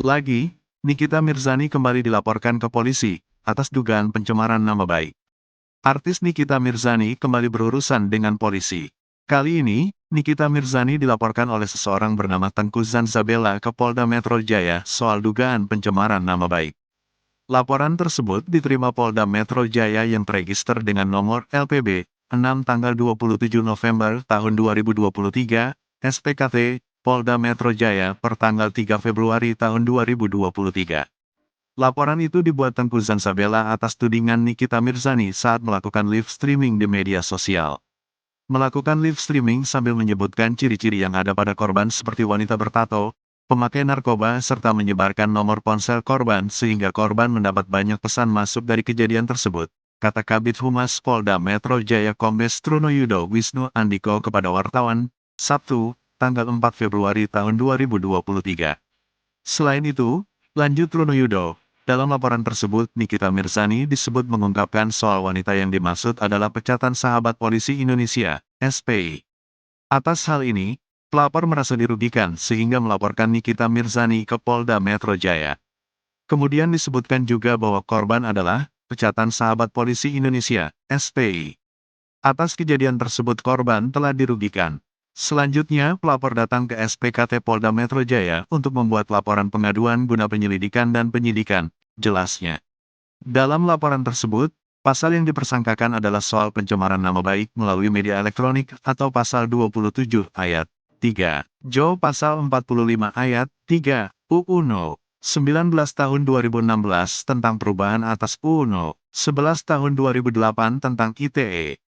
Lagi, Nikita Mirzani kembali dilaporkan ke polisi atas dugaan pencemaran nama baik. Artis Nikita Mirzani kembali berurusan dengan polisi. Kali ini, Nikita Mirzani dilaporkan oleh seseorang bernama Tengku Zanzabella ke Polda Metro Jaya soal dugaan pencemaran nama baik. Laporan tersebut diterima Polda Metro Jaya yang terregister dengan nomor LPB 6 tanggal 27 November tahun 2023, SPKT Polda Metro Jaya per tanggal 3 Februari tahun 2023. Laporan itu dibuat Tengku Zanzabella atas tudingan Nikita Mirzani saat melakukan live streaming di media sosial. Melakukan live streaming sambil menyebutkan ciri-ciri yang ada pada korban seperti wanita bertato, pemakai narkoba serta menyebarkan nomor ponsel korban sehingga korban mendapat banyak pesan masuk dari kejadian tersebut, kata Kabid Humas Polda Metro Jaya Kombes Trunoyudo Wisnu Andiko kepada wartawan, Sabtu, tanggal 4 Februari tahun 2023. Selain itu, lanjut Trunoyudo, dalam laporan tersebut Nikita Mirzani disebut mengungkapkan soal wanita yang dimaksud adalah Pecatan Sahabat Polisi Indonesia, SPI. Atas hal ini, pelapor merasa dirugikan sehingga melaporkan Nikita Mirzani ke Polda Metro Jaya. Kemudian disebutkan juga bahwa korban adalah Pecatan Sahabat Polisi Indonesia, SPI. Atas kejadian tersebut korban telah dirugikan. Selanjutnya, pelapor datang ke SPKT Polda Metro Jaya untuk membuat laporan pengaduan guna penyelidikan dan penyidikan, jelasnya. Dalam laporan tersebut, pasal yang dipersangkakan adalah soal pencemaran nama baik melalui media elektronik atau pasal 27 ayat 3, Jo pasal 45 ayat 3, UU No. 19 tahun 2016 tentang perubahan atas UU No. 11 tahun 2008 tentang ITE.